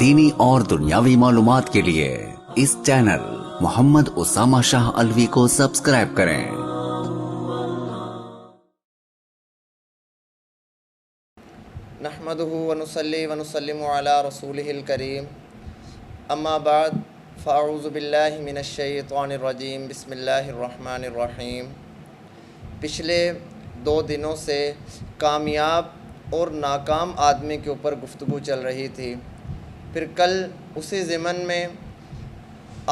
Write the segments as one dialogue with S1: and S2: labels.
S1: دینی اور دنیاوی معلومات کے لیے اس چینل محمد اسامہ شاہ الوی کو سبسکرائب کریں۔
S2: نحمده ونصلي ونسلم على رسوله الكريم اما بعد فاعوذ باللہ من الشیطان الرجیم بسم اللہ الرحمن الرحیم۔ پچھلے 2 دنوں سے کامیاب اور ناکام آدمی کے اوپر گفتگو چل رہی تھی، پھر کل اسی ضمن میں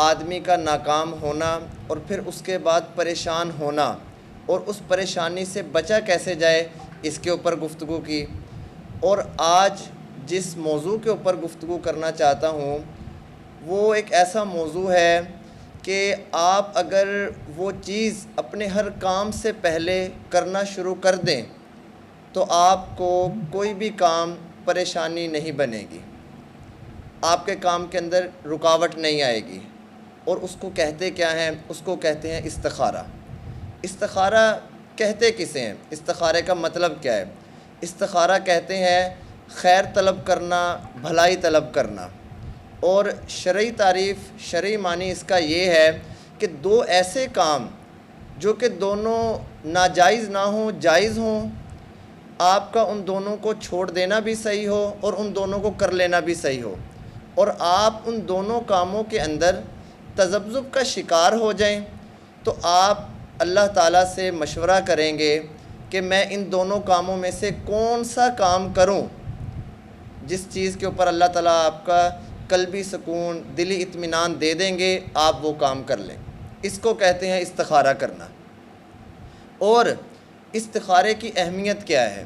S2: آدمی کا ناکام ہونا اور پھر اس کے بعد پریشان ہونا اور اس پریشانی سے بچا کیسے جائے اس کے اوپر گفتگو کی، اور آج جس موضوع کے اوپر گفتگو کرنا چاہتا ہوں وہ ایک ایسا موضوع ہے کہ آپ اگر وہ چیز اپنے ہر کام سے پہلے کرنا شروع کر دیں تو آپ کو کوئی بھی کام پریشانی نہیں بنے گی، آپ کے کام کے اندر رکاوٹ نہیں آئے گی۔ اور اس کو کہتے کیا ہیں؟ اس کو کہتے ہیں استخارہ۔ استخارہ کہتے کسے ہیں؟ استخارے کا مطلب کیا ہے؟ استخارہ کہتے ہیں خیر طلب کرنا، بھلائی طلب کرنا، اور شرعی تعریف، شرعی معنی اس کا یہ ہے کہ 2 ایسے کام جو کہ دونوں ناجائز نہ ہوں، جائز ہوں، آپ کا ان دونوں کو چھوڑ دینا بھی صحیح ہو اور ان دونوں کو کر لینا بھی صحیح ہو، اور آپ ان دونوں کاموں کے اندر تذبذب کا شکار ہو جائیں تو آپ اللہ تعالیٰ سے مشورہ کریں گے کہ میں ان دونوں کاموں میں سے کون سا کام کروں۔ جس چیز کے اوپر اللہ تعالیٰ آپ کا قلبی سکون، دلی اطمینان دے دیں گے، آپ وہ کام کر لیں۔ اس کو کہتے ہیں استخارہ کرنا۔ اور استخارے کی اہمیت کیا ہے؟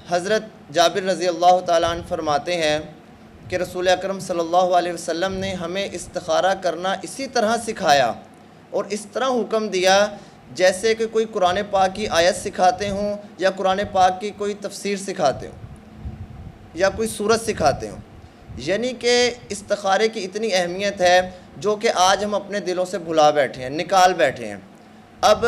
S2: حضرت جابر رضی اللہ تعالیٰ عنہ فرماتے ہیں کہ رسول اکرم صلی اللہ علیہ وسلم نے ہمیں استخارہ کرنا اسی طرح سکھایا اور اس طرح حکم دیا جیسے کہ کوئی قرآن پاک کی آیت سکھاتے ہوں یا قرآن پاک کی کوئی تفسیر سکھاتے ہوں یا کوئی سورت سکھاتے ہوں۔ یعنی کہ استخارے کی اتنی اہمیت ہے جو کہ آج ہم اپنے دلوں سے بھلا بیٹھے ہیں، نکال بیٹھے ہیں۔ اب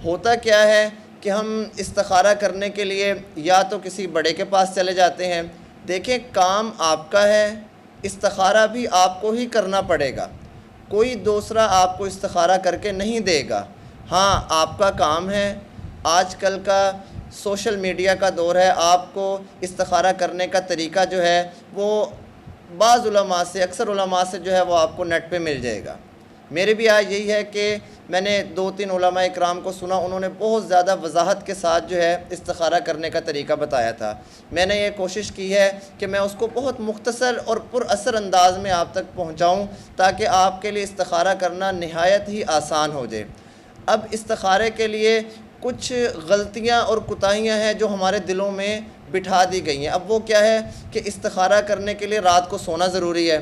S2: ہوتا کیا ہے کہ ہم استخارہ کرنے کے لیے یا تو کسی بڑے کے پاس چلے جاتے ہیں۔ دیکھیں، کام آپ کا ہے، استخارہ بھی آپ کو ہی کرنا پڑے گا، کوئی دوسرا آپ کو استخارہ کر کے نہیں دے گا۔ ہاں، آپ کا کام ہے، آج کل کا سوشل میڈیا کا دور ہے، آپ کو استخارہ کرنے کا طریقہ جو ہے وہ بعض علماء سے، اکثر علماء سے جو ہے وہ آپ کو نیٹ پہ مل جائے گا۔ میرے بھی آج یہی ہے کہ میں نے 2-3 علماء اکرام کو سنا، انہوں نے بہت زیادہ وضاحت کے ساتھ جو ہے استخارہ کرنے کا طریقہ بتایا تھا۔ میں نے یہ کوشش کی ہے کہ میں اس کو بہت مختصر اور پر اثر انداز میں آپ تک پہنچاؤں تاکہ آپ کے لیے استخارہ کرنا نہایت ہی آسان ہو جائے۔ اب استخارے کے لیے کچھ غلطیاں اور کوتاہیاں ہیں جو ہمارے دلوں میں بٹھا دی گئی ہیں۔ اب وہ کیا ہے کہ استخارہ کرنے کے لیے رات کو سونا ضروری ہے،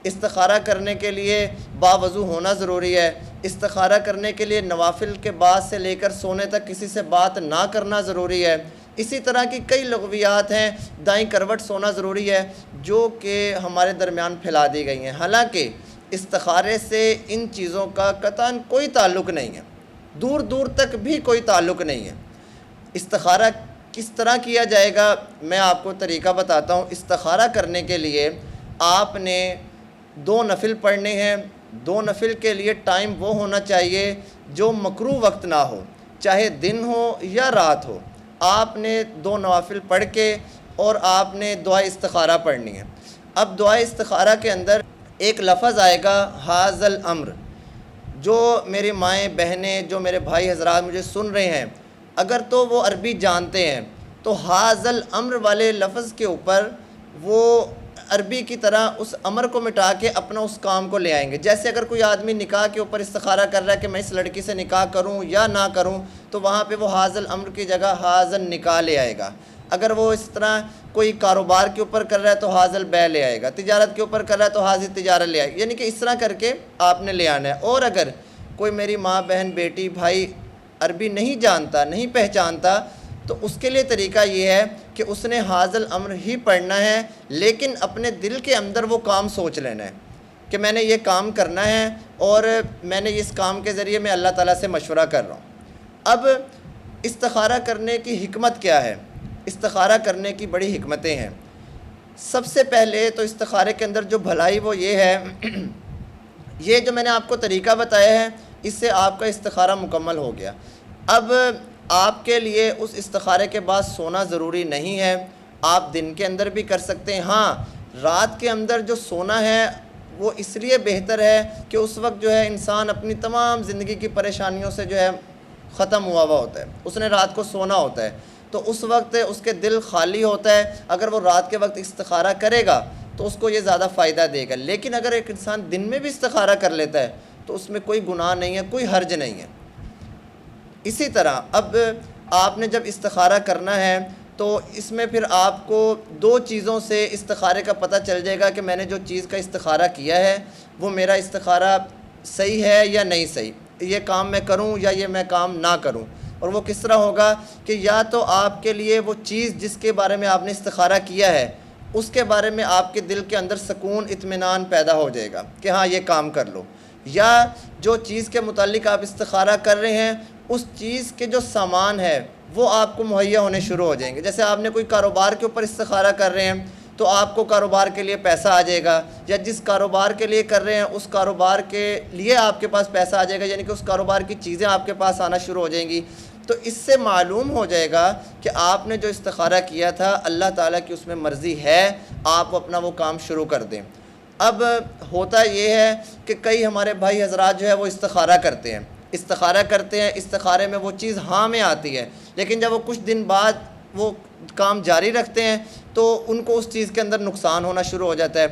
S2: استخارہ کرنے کے لیے باوضو ہونا ضروری ہے، استخارہ کرنے کے لیے نوافل کے بعد سے لے کر سونے تک کسی سے بات نہ کرنا ضروری ہے۔ اسی طرح کی کئی لغویات ہیں، دائیں کروٹ سونا ضروری ہے جو کہ ہمارے درمیان پھیلا دی گئی ہیں، حالانکہ استخارے سے ان چیزوں کا قطعاً کوئی تعلق نہیں ہے، دور دور تک بھی کوئی تعلق نہیں ہے۔ استخارہ کس طرح کیا جائے گا میں آپ کو طریقہ بتاتا ہوں۔ استخارہ کرنے کے لیے آپ نے 2 نفل پڑھنے ہیں۔ 2 نفل کے لیے ٹائم وہ ہونا چاہیے جو مکروہ وقت نہ ہو، چاہے دن ہو یا رات ہو۔ آپ نے 2 نوافل پڑھ کے اور آپ نے دعا استخارہ پڑھنی ہے۔ اب دعا استخارہ کے اندر ایک لفظ آئے گا حاذ الامر۔ جو میری مائیں، بہنیں، جو میرے بھائی حضرات مجھے سن رہے ہیں، اگر تو وہ عربی جانتے ہیں تو حاذ الامر والے لفظ کے اوپر وہ عربی کی طرح اس امر کو مٹا کے اپنا اس کام کو لے آئیں گے۔ جیسے اگر کوئی آدمی نکاح کے اوپر استخارہ کر رہا ہے کہ میں اس لڑکی سے نکاح کروں یا نہ کروں، تو وہاں پہ وہ حاذ الامر کی جگہ حاذ النکاح لے آئے گا۔ اگر وہ اس طرح کوئی کاروبار کے اوپر کر رہا ہے تو حاذ البیع لے آئے گا، تجارت کے اوپر کر رہا ہے تو حاذ التجارت لے آئے گا، یعنی کہ اس طرح کر کے آپ نے لے آنا ہے۔ اور اگر کوئی میری ماں، بہن، بیٹی، بھائی عربی نہیں جانتا، نہیں پہچانتا، تو اس کے لیے طریقہ یہ ہے کہ اس نے حاذ الامر ہی پڑھنا ہے، لیکن اپنے دل کے اندر وہ کام سوچ لینا ہے کہ میں نے یہ کام کرنا ہے اور میں نے اس کام کے ذریعے میں اللہ تعالیٰ سے مشورہ کر رہا ہوں۔ اب استخارہ کرنے کی حکمت کیا ہے؟ استخارہ کرنے کی بڑی حکمتیں ہیں۔ سب سے پہلے تو استخارے کے اندر جو بھلائی وہ یہ ہے یہ جو میں نے آپ کو طریقہ بتایا ہے اس سے آپ کا استخارہ مکمل ہو گیا۔ اب آپ کے لیے اس استخارے کے بعد سونا ضروری نہیں ہے، آپ دن کے اندر بھی کر سکتے ہیں۔ ہاں، رات کے اندر جو سونا ہے وہ اس لیے بہتر ہے کہ اس وقت جو ہے انسان اپنی تمام زندگی کی پریشانیوں سے جو ہے ختم ہوا ہوتا ہے، اس نے رات کو سونا ہوتا ہے، تو اس وقت اس کے دل خالی ہوتا ہے۔ اگر وہ رات کے وقت استخارہ کرے گا تو اس کو یہ زیادہ فائدہ دے گا، لیکن اگر ایک انسان دن میں بھی استخارہ کر لیتا ہے تو اس میں کوئی گناہ نہیں ہے، کوئی حرج نہیں ہے۔ اسی طرح اب آپ نے جب استخارہ کرنا ہے تو اس میں پھر آپ کو دو چیزوں سے استخارے کا پتہ چل جائے گا کہ میں نے جو چیز کا استخارہ کیا ہے وہ میرا استخارہ صحیح ہے یا نہیں صحیح، یہ کام میں کروں یا یہ میں کام نہ کروں۔ اور وہ کس طرح ہوگا کہ یا تو آپ کے لیے وہ چیز جس کے بارے میں آپ نے استخارہ کیا ہے اس کے بارے میں آپ کے دل کے اندر سکون اطمینان پیدا ہو جائے گا کہ ہاں یہ کام کر لو، یا جو چیز کے متعلق آپ استخارہ کر رہے ہیں اس چیز کے جو سامان ہے وہ آپ کو مہیا ہونے شروع ہو جائیں گے۔ جیسے آپ نے کوئی کاروبار کے اوپر استخارہ کر رہے ہیں تو آپ کو کاروبار کے لیے پیسہ آ جائے گا، یا جس کاروبار کے لیے کر رہے ہیں اس کاروبار کے لیے آپ کے پاس پیسہ آ جائے گا، یعنی کہ اس کاروبار کی چیزیں آپ کے پاس آنا شروع ہو جائیں گی۔ تو اس سے معلوم ہو جائے گا کہ آپ نے جو استخارہ کیا تھا اللہ تعالیٰ کی اس میں مرضی ہے، آپ اپنا وہ کام شروع کر دیں۔ اب ہوتا یہ ہے کہ کئی ہمارے بھائی حضرات جو ہے وہ استخارہ کرتے ہیں، استخارے میں وہ چیز ہاں میں آتی ہے، لیکن جب وہ کچھ دن بعد وہ کام جاری رکھتے ہیں تو ان کو اس چیز کے اندر نقصان ہونا شروع ہو جاتا ہے،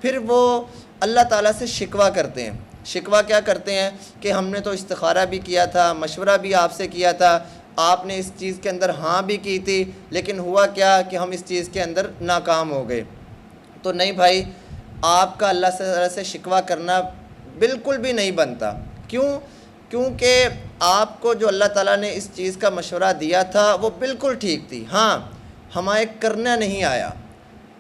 S2: پھر وہ اللہ تعالیٰ سے شکوہ کرتے ہیں۔ شکوہ کیا کرتے ہیں کہ ہم نے تو استخارہ بھی کیا تھا، مشورہ بھی آپ سے کیا تھا، آپ نے اس چیز کے اندر ہاں بھی کی تھی، لیکن ہوا کیا کہ ہم اس چیز کے اندر ناکام ہو گئے۔ تو نہیں بھائی، آپ کا اللہ تعالیٰ سے شکوہ کرنا بالکل بھی نہیں بنتا۔ کیونکہ آپ کو جو اللہ تعالیٰ نے اس چیز کا مشورہ دیا تھا وہ بالکل ٹھیک تھی، ہاں ہمیں کرنا نہیں آیا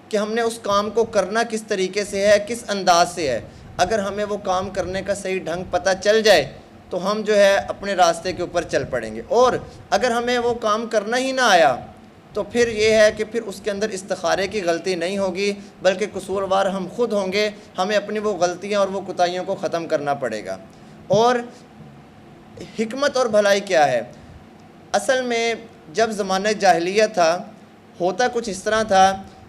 S2: کہ ہم نے اس کام کو کرنا کس طریقے سے ہے، کس انداز سے ہے۔ اگر ہمیں وہ کام کرنے کا صحیح ڈھنگ پتہ چل جائے تو ہم جو ہے اپنے راستے کے اوپر چل پڑیں گے، اور اگر ہمیں وہ کام کرنا ہی نہ آیا تو پھر یہ ہے کہ پھر اس کے اندر استخارے کی غلطی نہیں ہوگی بلکہ قصوروار ہم خود ہوں گے، ہمیں اپنی وہ غلطیاں اور وہ کوتاہیوں کو ختم کرنا پڑے گا۔ اور حکمت اور بھلائی کیا ہے؟ اصل میں جب زمانہ جاہلیت تھا ہوتا کچھ اس طرح تھا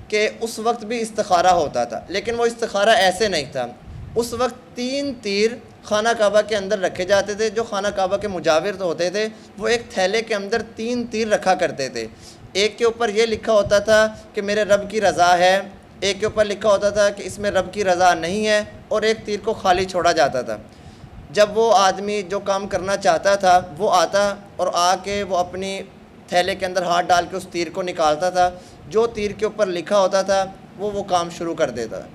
S2: کہ اس وقت بھی استخارہ ہوتا تھا، لیکن وہ استخارہ ایسے نہیں تھا۔ اس وقت 3 تیر خانہ کعبہ کے اندر رکھے جاتے تھے، جو خانہ کعبہ کے مجاور ہوتے تھے وہ ایک تھیلے کے اندر 3 تیر رکھا کرتے تھے۔ ایک کے اوپر یہ لکھا ہوتا تھا کہ میرے رب کی رضا ہے، ایک کے اوپر لکھا ہوتا تھا کہ اس میں رب کی رضا نہیں ہے، اور ایک تیر کو خالی چھوڑا جاتا تھا۔ جب وہ آدمی جو کام کرنا چاہتا تھا وہ آتا اور آ کے وہ اپنی تھیلے کے اندر ہاتھ ڈال کے اس تیر کو نکالتا تھا، جو تیر کے اوپر لکھا ہوتا تھا وہ کام شروع کر دیتا تھا۔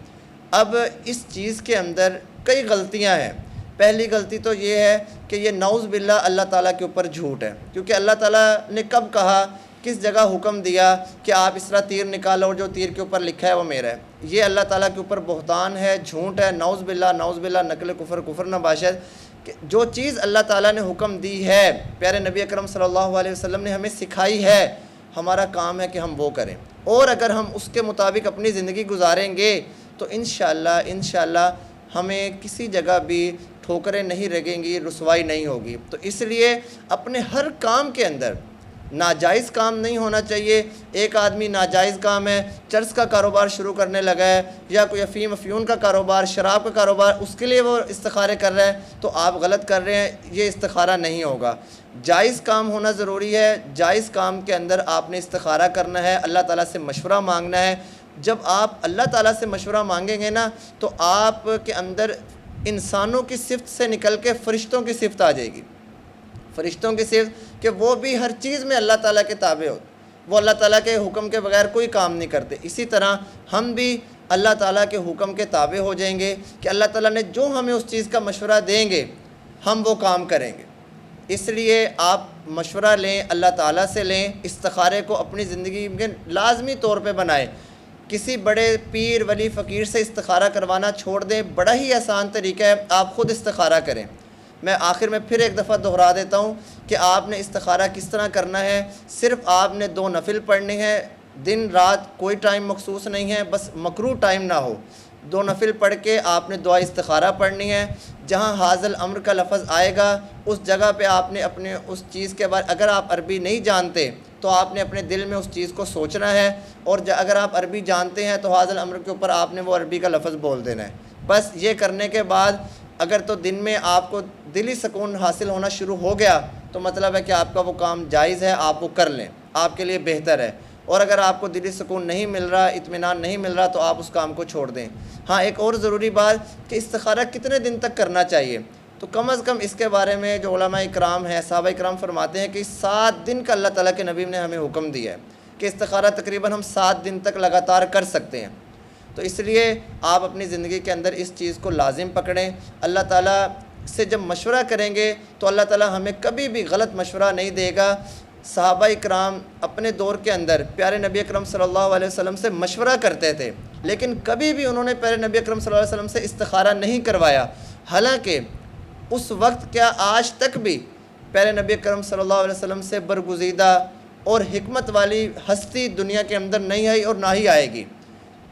S2: اب اس چیز کے اندر کئی غلطیاں ہیں۔ پہلی غلطی تو یہ ہے کہ یہ نعوذ باللہ اللہ تعالیٰ کے اوپر جھوٹ ہے، کیونکہ اللہ تعالیٰ نے کب کہا، کس جگہ حکم دیا کہ آپ اس طرح تیر نکالو اور جو تیر کے اوپر لکھا ہے وہ میرا ہے؟ یہ اللہ تعالیٰ کے اوپر بہتان ہے، جھوٹ ہے، نعوذ باللہ، نقل کفر نہ باشد۔ کہ جو چیز اللہ تعالیٰ نے حکم دی ہے، پیارے نبی اکرم صلی اللہ علیہ وسلم نے ہمیں سکھائی ہے، ہمارا کام ہے کہ ہم وہ کریں، اور اگر ہم اس کے مطابق اپنی زندگی گزاریں گے تو انشاءاللہ ہمیں کسی جگہ بھی ٹھوکریں نہیں لگیں گی، رسوائی نہیں ہوگی۔ تو اس لیے اپنے ہر کام کے اندر ناجائز کام نہیں ہونا چاہیے۔ ایک آدمی ناجائز کام ہے، چرس کا کاروبار شروع کرنے لگا ہے، یا کوئی افیون کا کاروبار، شراب کا کاروبار، اس کے لیے وہ استخارے کر رہا ہے، تو آپ غلط کر رہے ہیں، یہ استخارہ نہیں ہوگا۔ جائز کام ہونا ضروری ہے، جائز کام کے اندر آپ نے استخارہ کرنا ہے، اللہ تعالیٰ سے مشورہ مانگنا ہے۔ جب آپ اللہ تعالیٰ سے مشورہ مانگیں گے نا تو آپ کے اندر انسانوں کی صفت سے نکل کے فرشتوں کی صفت آ جائے گی، فرشتوں کی صفت کہ وہ بھی ہر چیز میں اللہ تعالیٰ کے تابع ہو، وہ اللہ تعالیٰ کے حکم کے بغیر کوئی کام نہیں کرتے۔ اسی طرح ہم بھی اللہ تعالیٰ کے حکم کے تابع ہو جائیں گے کہ اللہ تعالیٰ نے جو ہمیں اس چیز کا مشورہ دیں گے ہم وہ کام کریں گے۔ اس لیے آپ مشورہ لیں، اللہ تعالیٰ سے لیں، استخارے کو اپنی زندگی میں لازمی طور پہ بنائیں۔ کسی بڑے پیر ولی فقیر سے استخارہ کروانا چھوڑ دیں، بڑا ہی آسان طریقہ ہے، آپ خود استخارہ کریں۔ میں آخر میں پھر ایک دفعہ دہرا دیتا ہوں کہ آپ نے استخارہ کس طرح کرنا ہے۔ صرف آپ نے 2 نفل پڑھنے ہیں، دن رات کوئی ٹائم مخصوص نہیں ہے، بس مکروہ ٹائم نہ ہو۔ 2 نفل پڑھ کے آپ نے دعا استخارہ پڑھنی ہے۔ جہاں حاضل امر کا لفظ آئے گا اس جگہ پہ آپ نے اپنے اس چیز کے بارے، اگر آپ عربی نہیں جانتے تو آپ نے اپنے دل میں اس چیز کو سوچنا ہے، اور اگر آپ عربی جانتے ہیں تو حاضل امر کے اوپر آپ نے وہ عربی کا لفظ بول دینا ہے۔ بس یہ کرنے کے بعد اگر تو دن میں آپ کو دلی سکون حاصل ہونا شروع ہو گیا تو مطلب ہے کہ آپ کا وہ کام جائز ہے، آپ وہ کر لیں، آپ کے لیے بہتر ہے۔ اور اگر آپ کو دلی سکون نہیں مل رہا، اطمینان نہیں مل رہا، تو آپ اس کام کو چھوڑ دیں۔ ہاں ایک اور ضروری بات کہ استخارہ کتنے دن تک کرنا چاہیے، تو کم از کم اس کے بارے میں جو علماء اکرام ہیں، صحابہ اکرام فرماتے ہیں کہ 7 دن کا اللہ تعالیٰ کے نبی نے ہمیں حکم دیا ہے کہ استخارہ تقریباً ہم 7 دن تک لگاتار کر سکتے ہیں۔ تو اس لیے آپ اپنی زندگی کے اندر اس چیز کو لازم پکڑیں۔ اللہ تعالیٰ سے جب مشورہ کریں گے تو اللہ تعالیٰ ہمیں کبھی بھی غلط مشورہ نہیں دے گا۔ صحابہ اکرام اپنے دور کے اندر پیارے نبی اکرم صلی اللہ علیہ وسلم سے مشورہ کرتے تھے، لیکن کبھی بھی انہوں نے پیارے نبی اکرم صلی اللہ علیہ وسلم سے استخارہ نہیں کروایا، حالانکہ اس وقت کیا آج تک بھی پیارے نبی اکرم صلی اللہ علیہ وسلم سے برگزیدہ اور حکمت والی ہستی دنیا کے اندر نہیں آئی اور نہ ہی آئے گی۔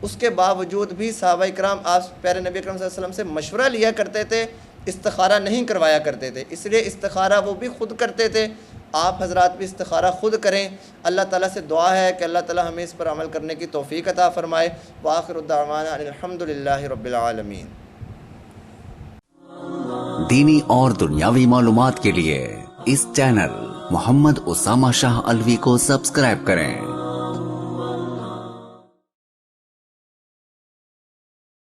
S2: اس کے باوجود بھی صحابہ اکرام آپ پیارے نبی اکرم صلی اللہ علیہ وسلم سے مشورہ لیا کرتے تھے، استخارہ نہیں کروایا کرتے تھے۔ اس لیے استخارہ وہ بھی خود کرتے تھے، آپ حضرات بھی استخارہ خود کریں۔ اللہ تعالیٰ سے دعا ہے کہ اللہ تعالیٰ ہمیں اس پر عمل کرنے کی توفیق عطا فرمائے۔ وآخر الدعوانا الحمدللہ رب العالمین۔
S1: دینی اور دنیاوی معلومات کے لیے اس چینل محمد اسامہ شاہ الوی کو سبسکرائب کریں۔